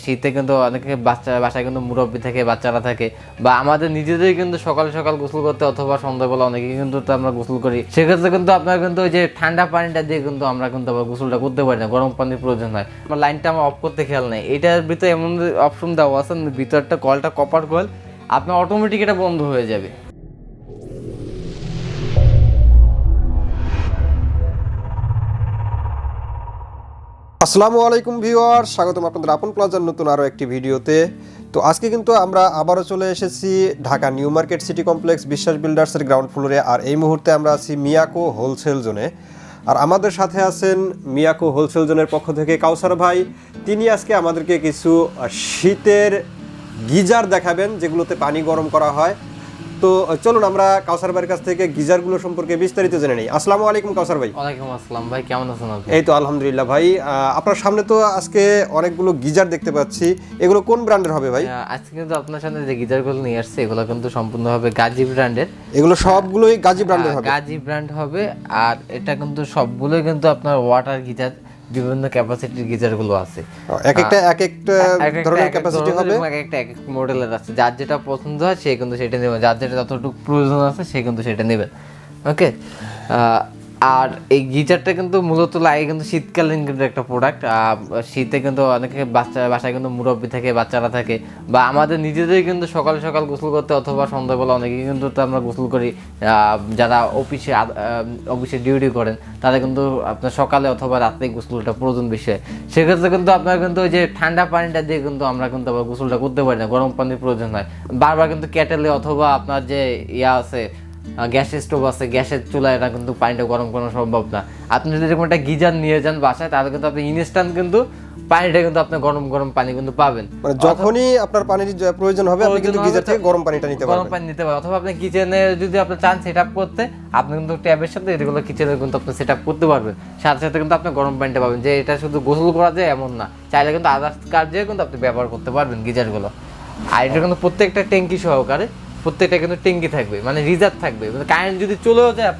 শীতে কিন্তু অনেকে বাসায় কিন্তু মুরব্বি থাকে, বাচ্চারা থাকে, বা আমাদের নিজেদেরই কিন্তু সকাল সকাল গোসল করতে অথবা সন্ধ্যাবেলা অনেকে কিন্তু আমরা গোসল করি। সেক্ষেত্রে কিন্তু আপনার কিন্তু ওই যে ঠান্ডা পানিটা দিয়ে কিন্তু আমরা কিন্তু আবার গোসলটা করতে পারি না, গরম পানির প্রয়োজন হয়। আমার লাইনটা আমার অফ করতে খেয়াল নেই, এটার ভিতরে এমন অপশন দেওয়া আছে, ভিতরটা কলটা কপার কল, আপনার অটোমেটিক এটা বন্ধ হয়ে যাবে। আসসালামু আলাইকুম ভিউয়ার্স, স্বাগতম আপনাদের আপন প্লাজার নতুন আরও একটি ভিডিওতে। তো আজকে কিন্তু আমরা আবারও চলে এসেছি Dhaka new market city complex বিশ্বাস বিল্ডার্সের গ্রাউন্ড ফ্লোরে। আর এই মুহূর্তে আমরা আছি মিয়াকো হোলসেল জোনে। আর আমাদের সাথে আছেন মিয়াকো হোলসেল জোনের পক্ষ থেকে কাউসার ভাই। তিনি আজকে আমাদেরকে কিছু শীতের গিজার দেখাবেন, যেগুলোতে পানি গরম করা হয়। তো চলুন আমরা কাউসার ভাইয়ের কাছ থেকে গিজারগুলো সম্পর্কে বিস্তারিত জেনে নিই। আসসালামু আলাইকুম কাউসার ভাই। ওয়ালাইকুম আসসালাম ভাই, কেমন আছেন আপনি? এই তো আলহামদুলিল্লাহ ভাই। আপনার সামনে তো আজকে অনেকগুলো গিজার দেখতে পাচ্ছি, এগুলো কোন ব্র্যান্ডের হবে ভাই? আজকে কিন্তু আপনার সামনে যে গিজারগুলো নিয়ে আসছে এগুলো কিন্তু সম্পূর্ণভাবে গাজী ব্র্যান্ডের। এগুলো সবগুলোই গাজী ব্র্যান্ডের হবে? গাজী ব্র্যান্ড হবে। আর এটা কিন্তু সবগুলোই কিন্তু আপনার ওয়াটার গিজার, বিভিন্ন ক্যাপাসিটির গিজারগুলো আছে। এক একটা ধরনের ক্যাপাসিটি হবে, এক একটা মডেলের আছে। যার যেটা পছন্দ হয় সে কিন্তু সেটা নেবে, যার যেটা যতটুকু প্রয়োজন আছে সে কিন্তু সেটা নেবে। ওকে। আর এই গিজারটা কিন্তু মূলত লাগে কিন্তু শীতকালীন কিন্তু একটা প্রোডাক্ট। শীতে কিন্তু অনেকে বাসায় কিন্তু মুরব্বি থাকে, বাচ্চারা থাকে, বা আমাদের নিজেদেরই কিন্তু সকাল সকাল গোসল করতে অথবা সন্ধ্যাবেলা অনেকে কিন্তু আমরা গোসল করি। যারা অফিসে ডিউটি করেন তাদের কিন্তু আপনার সকালে অথবা রাতে গোসলটা প্রয়োজন বিষয়। সেক্ষেত্রে কিন্তু আপনার কিন্তু ওই যে ঠান্ডা পানিটা দিয়ে কিন্তু আমরা কিন্তু আবার গোসলটা করতে পারি না, গরম পানির প্রয়োজন হয়। বারবার কিন্তু কেটেলে অথবা আপনার যে আছে গ্যাসের স্টোভ আছে, গ্যাসের চুলায় এটা কিন্তু পানিটা গরম করানো সম্ভব না। আপনি যদি এরকম একটা গিজার নিয়ে যান বাসায়, তাহলে কিন্তু আপনি ইনস্ট্যান্ট কিন্তু পানিটা কিন্তু আপনি গরম গরম পানি কিন্তু পাবেন। মানে যখনই আপনার পানির প্রয়োজন হবে আপনি কিন্তু গিজার থেকে গরম পানিটা নিতে পারবেন, গরম পানি নিতে পারবেন। অথবা আপনি কিচেনে যদি আপনি চান সেটআপ করতে, আপনি কিন্তু ট্যাবের সাথে এগুলো কিচেনে কিন্তু আপনি সেটআপ করতে পারবেন, সাথে সাথে কিন্তু আপনি গরম পানিটা পাবেন। যে এটা শুধু গোসল করা যায় এমন না, চাইলে কিন্তু আদার্স কাজে কিন্তু আপনি ব্যবহার করতে পারবেন গিজারগুলো। আর এটা কিন্তু প্রত্যেকটা ট্যাঙ্কি সহকারে, প্রত্যেকটা কিন্তু ট্যাঙ্কি থাকবে, মানে রিজার্ভ থাকবে। মানে কারেন্ট যদি চলেও যায়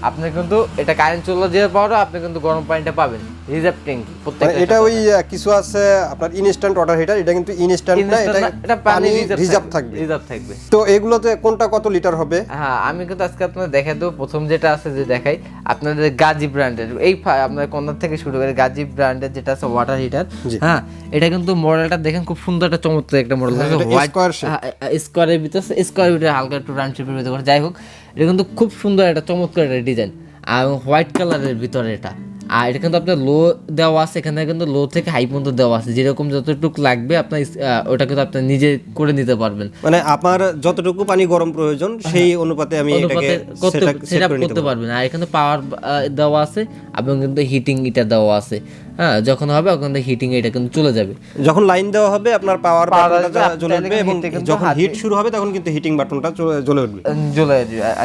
আপনি কিন্তু এটা কারেন্ট চলে যাওয়ার পরও আপনি কিন্তু গরম পানিটা পাবেন, রিজার্ভ ট্যাঙ্কি প্রত্যেকটা। এটা ওই কিছু আছে আপনার ইনস্ট্যান্ট ওয়াটার হিটার, এটা কিন্তু ইনস্ট্যান্ট না, এটা পানি রিজার্ভ থাকবে। তো এগুলোতে কোনটা কত লিটার হবে? হ্যাঁ, আমি কিন্তু আজকে আপনাদের দেখাই দেবো। প্রথম যেটা আছে যে দেখাই আপনাদের গাজী ব্র্যান্ডের, এই আপনার কর্নার থেকে শুরু করে গাজী ব্র্যান্ডের যেটা আছে ওয়াটার হিটার। হ্যাঁ, এটা কিন্তু মডেলটা দেখেন খুব সুন্দর, একটা চমৎকার একটা মডেল, স্কোয়ারের ভিতরে হালকা একটু রাউন্ড শেপের ভিতরে। যাই হোক, এটা কিন্তু খুব সুন্দর একটা চমৎকার একটা ডিজাইন, আর হোয়াইট কালারের ভিতরে এটা। আর এটা কিন্তু আপনার লো দেওয়া আছে, এখানে কিন্তু লো থেকে হাই পর্যন্ত দেওয়া আছে, যেরকম যতটুকু লাগবে আপনার ওটা কিন্তু আপনি নিজে করে নিতে পারবেন। মানে আপনার যতটুকু পানি গরম প্রয়োজন সেই অনুপাতে আমি এটাকে সেটআপ করতে পারবেন। আর এখানে পাওয়ার দেওয়া আছে এবং কিন্তু হিটিং এটা দেওয়া আছে। হ্যাঁ, যখন হবে ওখান থেকে হিটিং এটা কিন্তু চলে যাবে। যখন লাইন দেওয়া হবে আপনার পাওয়ার বাটনটা জ্বলে উঠবে, এবং যখন হিট শুরু হবে তখন কিন্তু হিটিং বাটনটা জ্বলে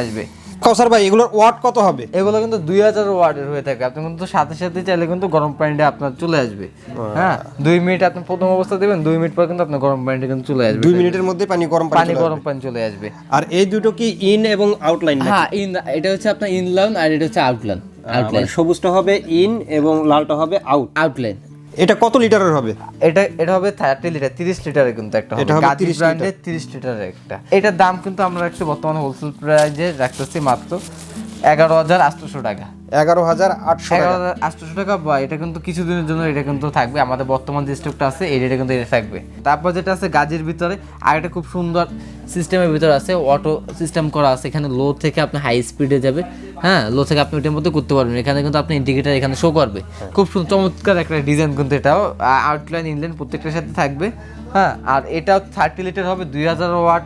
আসবে। কাউসার ভাই, এগুলোর ওয়াট কত হবে? এগুলো কিন্তু 2000 ওয়াটের হয়ে থাকে। আপনি কিন্তু সাথে সাথে চাইলে কিন্তু গরম পানিটা আপনার চলে আসবে। হ্যাঁ, 2 মিনিট আপনি প্রথম অবস্থা দিবেন, 2 মিনিট পর কিন্তু আপনার গরম পানিটা কিন্তু চলে আসবে। 2 মিনিটের মধ্যে গরম পানি চলে আসবে। আর এই দুটো কি ইন এবং আউটলাইন? হ্যাঁ, এটা হচ্ছে আপনার ইনলাইন আর এটা হচ্ছে আউটলাইন। সবুজটা হবে ইন এবং লালটা হবে আউটলাইন। এটা কত লিটারের হবে? এটা হবে 30 লিটার, 30 লিটারের কিন্তু একটা হবে, গাজী ব্র্যান্ডের 30 লিটারের একটা। এটার দাম কিন্তু আমরা একটু বর্তমানে হোলসেল প্রাইসে রাখতেছি মাত্র 11,800 টাকা। 11,800 টাকা। বা এটা কিন্তু কিছুদিনের জন্য এটা কিন্তু থাকবে, আমাদের বর্তমান যে স্টকটা আছে এই রেটে কিন্তু এটা থাকবে। তারপর যেটা আছে গাজীর ভিতরে, আর এটা খুব সুন্দর সিস্টেমের ভিতরে আছে, অটো সিস্টেম করা আছে। এখানে লো থেকে আপনি হাই স্পিডে যাবে। হ্যাঁ, লো থেকে আপনি ওটার মধ্যে করতে পারবেন। এখানে কিন্তু আপনি ইন্ডিকেটার এখানে শো করবে, খুব চমৎকার একটা ডিজাইন কিন্তু এটাও। আউটলাইন ইনলাইন প্রত্যেকটার সাথে থাকবে। হ্যাঁ, আর এটাও 30 লিটার হবে, 2000 ওয়াট।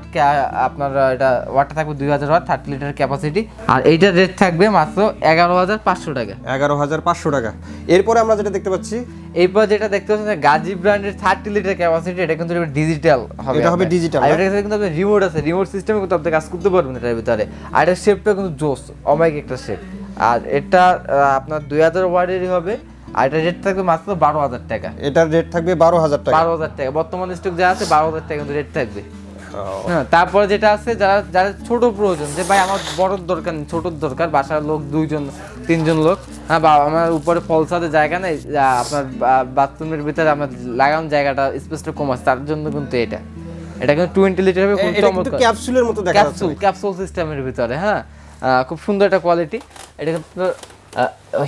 আপনার এটা ওয়াটটা থাকবে 2000 ওয়াট, 30 লিটার ক্যাপাসিটি। আর এইটার রেট থাকবে মাত্র 11,500 টাকা। 11,500 টাকা। এরপরে আমরা যেটা দেখতে পাচ্ছি, এরপর যেটা দেখতে পাচ্ছেন গাজী ব্র্যান্ডের 30 লিটার ক্যাপাসিটি, এটা কিন্তু ডিজিটাল হবে। এটা হবে ডিজিটাল। আর এটা কিন্তু আপনি রিমোট আছে, রিমোট সিস্টেমে কিন্তু আপনি কাজ করতে পারবেন এটার ভিতরে। আর এটার শেপটা কিন্তু জোস, অমাইক একটা শেপ। আর এটা আপনার 2000 ওয়াটেরই হবে। আর এটা রেট থাকবে মাত্র 12,000 টাকা। এটার রেট থাকবে 12,000 টাকা। 12,000 টাকা বর্তমান স্টক যা আছে, 12,000 টাকা কিন্তু রেট থাকবে। হ্যাঁ, তারপরে যেটা আছে যারা যারা ছোট প্রয়োজন, যে ভাই আমার বড় দরকার নেই, ছোট দরকার, বাসার লোক 2জন 3জন লোক, হ্যাঁ, বা আমার উপরে ফলসাতে জায়গা নেই, আপনার বাথরুমের ভিতরে আমার লাগানোর জায়গাটা স্পেসটা কম আছে, তার জন্য কিন্তু এটা কিন্তু 20 লিটার হবে, খুব চমৎকার ক্যাপসুলের মতো দেখা যাচ্ছে, ক্যাপসুল সিস্টেমের ভিতরে। হ্যাঁ, খুব সুন্দর একটা কোয়ালিটি। এটা কিন্তু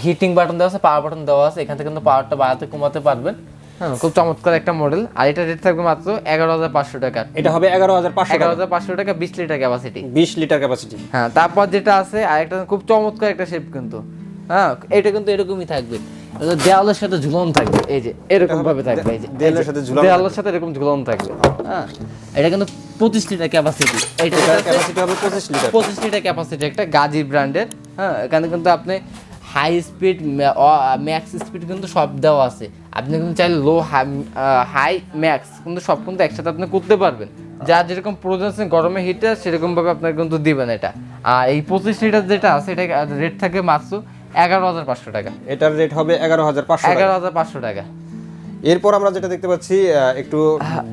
হিটিং বাটন দেওয়া আছে, পাওয়ার বাটন দেওয়া আছে, এখান থেকে কিন্তু পাওয়ারটা বাড়াতে কমাতে পারবেন। হ্যাঁ, খুব চমৎকার একটা মডেল। আর এটা রেট থাকবে মাত্র 11,500 টাকা। এটা হবে 11,500 টাকা, 20 লিটার ক্যাপাসিটি। 20 litre capacity. হ্যাঁ, তারপর যেটা আছে আরেকটা খুব চমৎকার একটা শেপ কিন্তু। হ্যাঁ, এটা কিন্তু এরকমই থাকবে, দেওয়ালের সাথে ঝুলন থাকবে, এই যে এরকম ভাবে থাকবে, এই যে দেওয়ালের সাথে এরকম ঝুলন থাকবে। হ্যাঁ, এটা কিন্তু 25 লিটার ক্যাপাসিটি। এইটা ক্যাপাসিটি হবে 25 লিটার ক্যাপাসিটি, একটা গাজী ব্র্যান্ডের। হ্যাঁ, এখানে কিন্তু আপনি হাই স্পিড, ম্যাক্স স্পিড কিন্তু সব দেওয়া আছে। আপনি কিন্তু চাইলে লো, হাই, ম্যাক্স কিন্তু সব কিন্তু একসাথে আপনি করতে পারবেন, যার যেরকম প্রয়োজন আছে গরমে হিটার সেরকম ভাবে আপনার কিন্তু দিবেন এটা। আর এই 25 লিটার যেটা আছে এটা রেট থাকে মাত্র 11,500 টাকা। এটার রেট হবে 11,500 টাকা। এরপর আমরা যেটা দেখতে পাচ্ছি একটু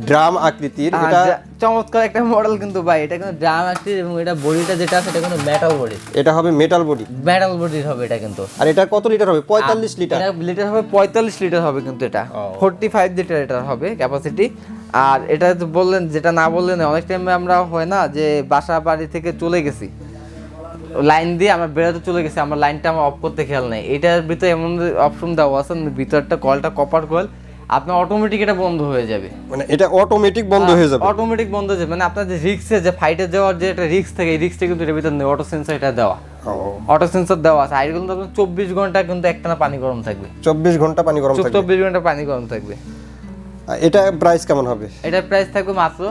ড্রাম আকৃতির, এটা চমৎকার একটা মডেল কিন্তু ভাই। এটা কিন্তু ড্রাম আকৃতির এবং এটা বডিটা যেটা আছে এটা কিন্তু মেটাল বডি। এটা হবে মেটাল বডি, মেটাল বডির হবে এটা কিন্তু। আর এটা কত লিটার হবে? 45 লিটার। এটা লিটার হবে 45 লিটার হবে কিন্তু, এটা 45 লিটার এটা হবে ক্যাপাসিটি। আর এটা তো বললেন, যেটা না বললেন, অনেক টাইমে আমরা হয় না যে বাসা বাড়ি থেকে চলে গেছি, লাইন দিয়ে আমরা বেরোতে চলে গেছি, আমার লাইনটা আমার অফ করতে খেয়াল নেই। এটার ভিতরে এমন অপশন দেওয়া আছে, ভিতরটা কলটা কপার কল, আপনার অটোমেটিক এটা বন্ধ হয়ে যাবে। মানে এটা অটোমেটিক বন্ধ হয়ে যাবে? অটোমেটিক বন্ধ হয়ে যাবে, মানে আপনার যে রিক্সে যে ফাইটে যাওয়ার যে একটা রিক্স থাকে, এই রিক্সটা কিন্তু এর ভিতরে নেই, অটো সেন্সর এটা দেওয়া, অটো সেন্সর দেওয়া আছে। আর কিন্তু 24 ঘন্টা কিন্তু একটানা পানি গরম থাকবে, 24 ঘন্টা পানি গরম থাকবে, 24 ঘন্টা পানি গরম থাকবে। এটা প্রাইস কেমন হবে? এটার প্রাইস থাকবে মাত্র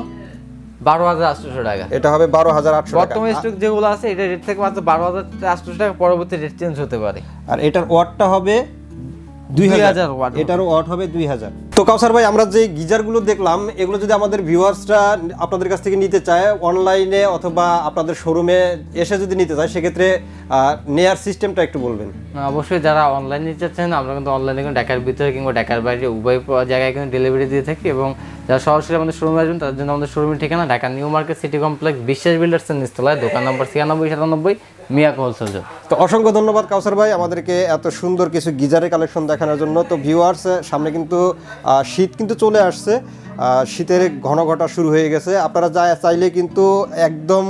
12,800 টাকা। এটা হবে 12,800 টাকা। বর্তমানে স্টক যেগুলো আছে এটা রেট থেকে মাত্র 12,800 টাকা, পরবর্তী রেট চেঞ্জ হতে পারে। আর এটার ওয়াটটা হবে 2000 ওয়াট, এটারও ওয়াট হবে 2000। তো কাউসার ভাই, আমরা যে গিজারগুলো দেখলাম এগুলো যদি আমাদের ভিউয়ার্সরা আপনাদের কাছ থেকে নিতে চায়, অনলাইনে অথবা আপনাদের শোরুমে এসে যদি নিতে চায়, সেক্ষেত্রে নেয়ার সিস্টেমটা একটু বলবেন। অবশ্যই যারা অনলাইনে নিতে চাচ্ছেন, আমরা কিন্তু অনলাইনে কিন্তু ঢাকার ভিতরে কিংবা ঢাকার বাইরে উভয় জায়গায় কিন্তু ডেলিভারি দিয়ে থাকি, এবং যারা সরাসরি আমাদের শোরুমে আসবেন তাদের জন্য আমাদের শোরুমের ঠিকানা Dhaka new market city complex, বিশ্বাস বিল্ডার্সের নিচতলায়, দোকান নম্বর 9697, মিয়াকো হোলসেল। তো অসংখ্য ধন্যবাদ কাউসার ভাই আমাদেরকে এত সুন্দর কিছু গিজারের কালেকশন দেখানোর জন্য। তো ভিউয়ার্স, সামনে কিন্তু শীত কিন্তু চলে আসছে, শীতের ঘন ঘটা শুরু হয়ে গেছে। আপনারা চাইলে কিন্তু একদম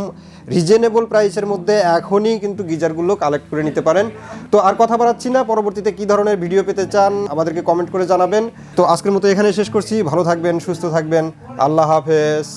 রিজনেবল প্রাইসের মধ্যে এখনই কিন্তু গিজারগুলো কালেক্ট করে নিতে পারেন। তো আর কথা বাড়াচ্ছি না, পরবর্তীতে কী ধরনের ভিডিও পেতে চান আমাদেরকে কমেন্ট করে জানাবেন। তো আজকের মতো এখানে শেষ করছি, ভালো থাকবেন, সুস্থ থাকবেন, আল্লাহ হাফেজ।